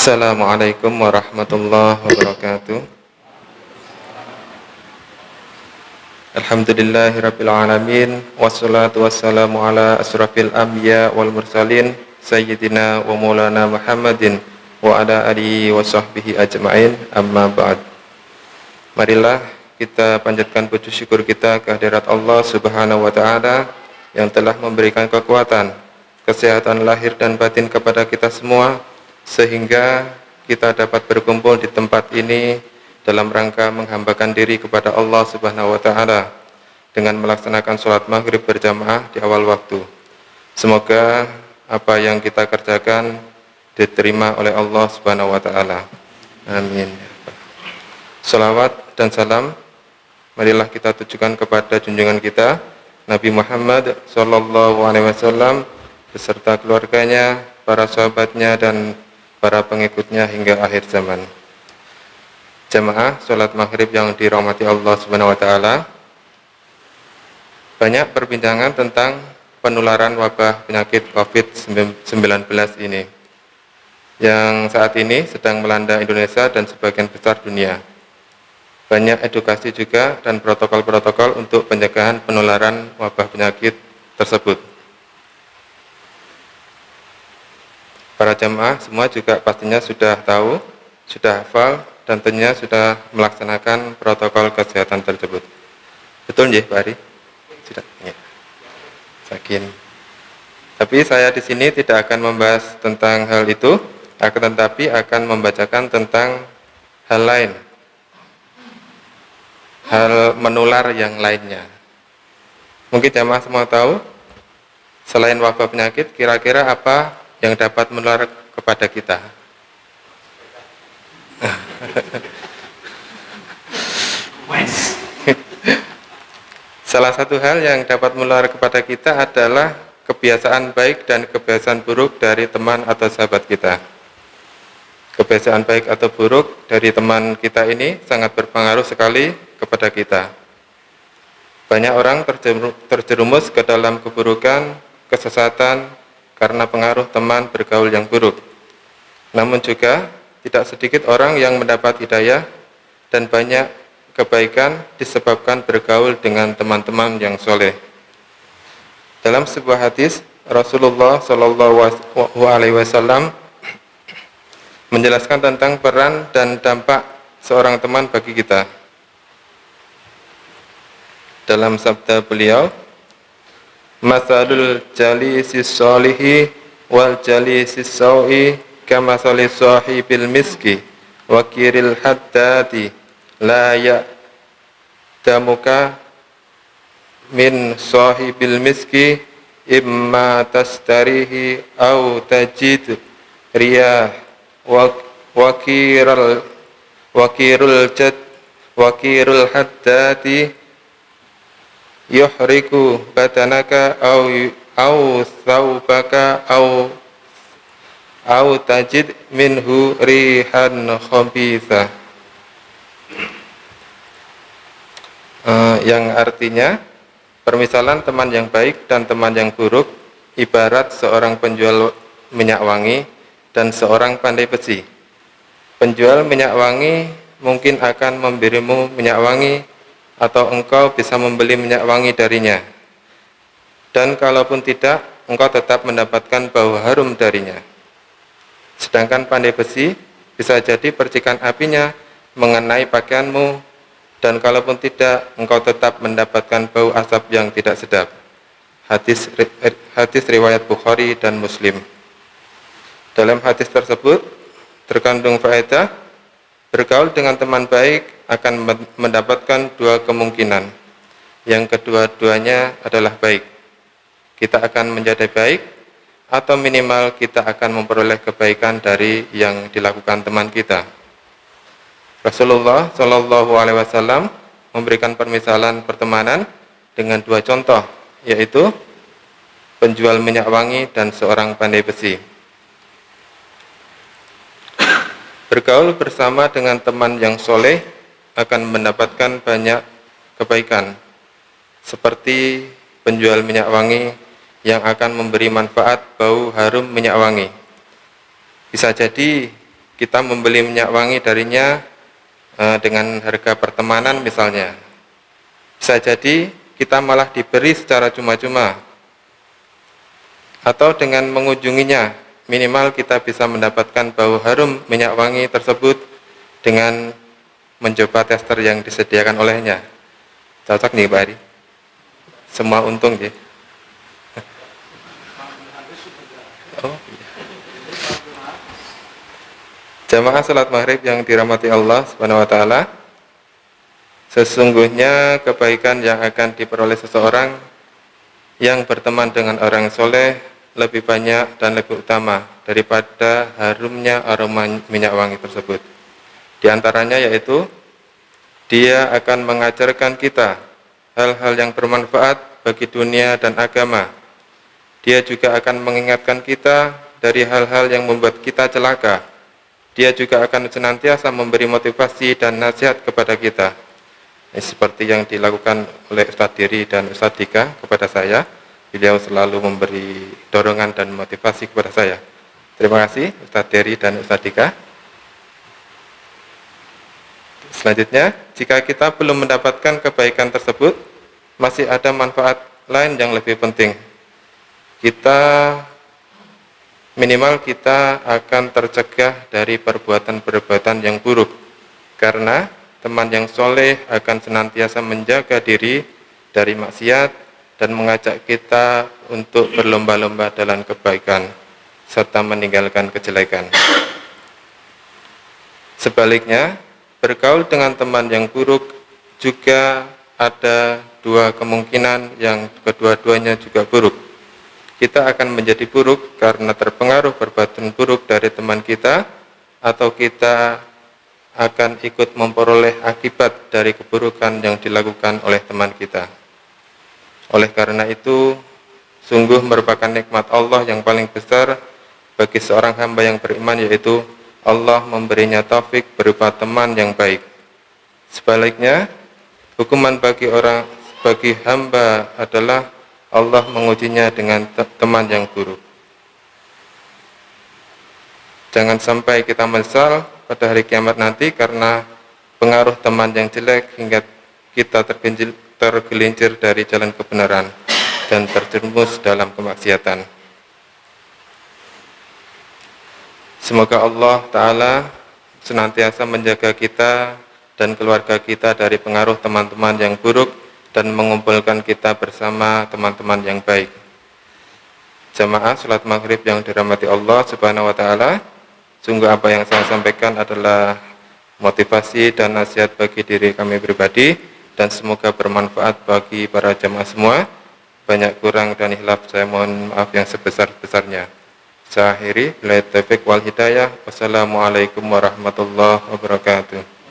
Assalamualaikum warahmatullahi wabarakatuh. Alhamdulillahirabbil alamin wassalatu wassalamu ala asrafil anbiya wal mursalin sayyidina wa maulana Muhammadin wa ala alihi wa sahbihi ajmain, amma ba'd. Marilah kita panjatkan puji syukur kita kehadirat Allah Subhanahu wa taala yang telah memberikan kekuatan, kesehatan lahir dan batin kepada kita semua, sehingga kita dapat berkumpul di tempat ini dalam rangka menghambakan diri kepada Allah Subhanahu wa taala dengan melaksanakan sholat maghrib berjamaah di awal waktu. Semoga apa yang kita kerjakan diterima oleh Allah Subhanahu wa taala. Amin. Salawat dan salam marilah kita tujukan kepada junjungan kita Nabi Muhammad sallallahu alaihi wasallam beserta keluarganya, para sahabatnya dan para pengikutnya hingga akhir zaman. Jamaah sholat maghrib yang dirahmati Allah Subhanahu wa taala, banyak perbincangan tentang penularan wabah penyakit COVID-19 ini yang saat ini sedang melanda Indonesia dan sebagian besar dunia. Banyak edukasi juga dan protokol-protokol untuk pencegahan penularan wabah penyakit tersebut. Para jamaah semua juga pastinya sudah tahu, sudah hafal, dan tentunya sudah melaksanakan protokol kesehatan tersebut. Betul nggih, Pak Ari? Sudah. Ya. Yakin. Tapi saya di sini tidak akan membahas tentang hal itu, akan tetapi akan membacakan tentang hal lain, hal menular yang lainnya. Mungkin jamaah semua tahu, selain wabah penyakit, kira-kira apa yang dapat menular kepada kita? Salah satu hal yang dapat menular kepada kita adalah kebiasaan baik dan kebiasaan buruk dari teman atau sahabat kita. Kebiasaan baik atau buruk dari teman kita ini sangat berpengaruh sekali kepada kita. Banyak orang terjerumus ke dalam keburukan, kesesatan, karena pengaruh teman bergaul yang buruk. Namun juga tidak sedikit orang yang mendapat hidayah dan banyak kebaikan disebabkan bergaul dengan teman-teman yang soleh. Dalam sebuah hadis, Rasulullah Shallallahu Alaihi Wasallam menjelaskan tentang peran dan dampak seorang teman bagi kita. Dalam sabda beliau, Masalul jalisis solihi wal jalisis sawi kama salis sahibil miski wakiril haddati la ya'damuka min sahibil miski imma tastarihi au tajid riyah wakirul haddati yuhriku badanaka au thawbaka au tajid minhu rihan khabitha. Yang artinya, permisalan teman yang baik dan teman yang buruk ibarat seorang penjual minyak wangi dan seorang pandai besi. Penjual minyak wangi mungkin akan memberimu minyak wangi atau engkau bisa membeli minyak wangi darinya. Dan kalaupun tidak, engkau tetap mendapatkan bau harum darinya. Sedangkan pandai besi bisa jadi percikan apinya mengenai pakaianmu, dan kalaupun tidak, engkau tetap mendapatkan bau asap yang tidak sedap. Hadis riwayat Bukhari dan Muslim. Dalam hadis tersebut terkandung faedah, bergaul dengan teman baik akan mendapatkan dua kemungkinan. Yang kedua-duanya adalah baik. Kita akan menjadi baik, atau minimal kita akan memperoleh kebaikan dari yang dilakukan teman kita. Rasulullah Shallallahu Alaihi Wasallam memberikan permisalan pertemanan dengan dua contoh, yaitu penjual minyak wangi dan seorang pandai besi. Bergaul bersama dengan teman yang soleh akan mendapatkan banyak kebaikan, seperti penjual minyak wangi yang akan memberi manfaat bau harum minyak wangi. Bisa jadi kita membeli minyak wangi darinya dengan harga pertemanan misalnya. Bisa jadi kita malah diberi secara cuma-cuma, atau dengan mengunjunginya, minimal kita bisa mendapatkan bau harum minyak wangi tersebut dengan mencoba tester yang disediakan olehnya. Cocok nih Pak Ari? Semua untung ya. Oh, iya. Jamaah salat maghrib yang dirahmati Allah Subhanahu wa taala, sesungguhnya kebaikan yang akan diperoleh seseorang yang berteman dengan orang soleh lebih banyak dan lebih utama daripada harumnya aroma minyak wangi tersebut. Di antaranya yaitu dia akan mengajarkan kita hal-hal yang bermanfaat bagi dunia dan agama. Dia juga akan mengingatkan kita dari hal-hal yang membuat kita celaka. Dia juga akan senantiasa memberi motivasi dan nasihat kepada kita. Seperti yang dilakukan oleh Ustadz Diri dan Ustadz Dika kepada saya. Beliau selalu memberi dorongan dan motivasi kepada saya. Terima kasih Ustadz Diri dan Ustadz Dika. Selanjutnya, jika kita belum mendapatkan kebaikan tersebut, masih ada manfaat lain yang lebih penting. Minimal kita akan tercegah dari perbuatan-perbuatan yang buruk, karena teman yang soleh akan senantiasa menjaga diri dari maksiat dan mengajak kita untuk berlomba-lomba dalam kebaikan serta meninggalkan kejelekan. Sebaliknya, bergaul dengan teman yang buruk juga ada dua kemungkinan yang kedua-duanya juga buruk. Kita akan menjadi buruk karena terpengaruh perbuatan buruk dari teman kita, atau kita akan ikut memperoleh akibat dari keburukan yang dilakukan oleh teman kita. Oleh karena itu, sungguh merupakan nikmat Allah yang paling besar bagi seorang hamba yang beriman, yaitu Allah memberinya taufik berupa teman yang baik. Sebaliknya, hukuman bagi hamba adalah Allah mengujinya dengan teman yang buruk. Jangan sampai kita menyesal pada hari kiamat nanti karena pengaruh teman yang jelek hingga kita tergelincir dari jalan kebenaran dan terjerumus dalam kemaksiatan. Semoga Allah Ta'ala senantiasa menjaga kita dan keluarga kita dari pengaruh teman-teman yang buruk dan mengumpulkan kita bersama teman-teman yang baik. Jamaah salat maghrib yang dirahmati Allah Subhanahu wa Ta'ala, sungguh apa yang saya sampaikan adalah motivasi dan nasihat bagi diri kami pribadi, dan semoga bermanfaat bagi para jamaah semua. Banyak kurang dan hilaf saya mohon maaf yang sebesar-besarnya. Saya akhiri, billahi taufiq wal hidayah. Wassalamualaikum warahmatullahi wabarakatuh.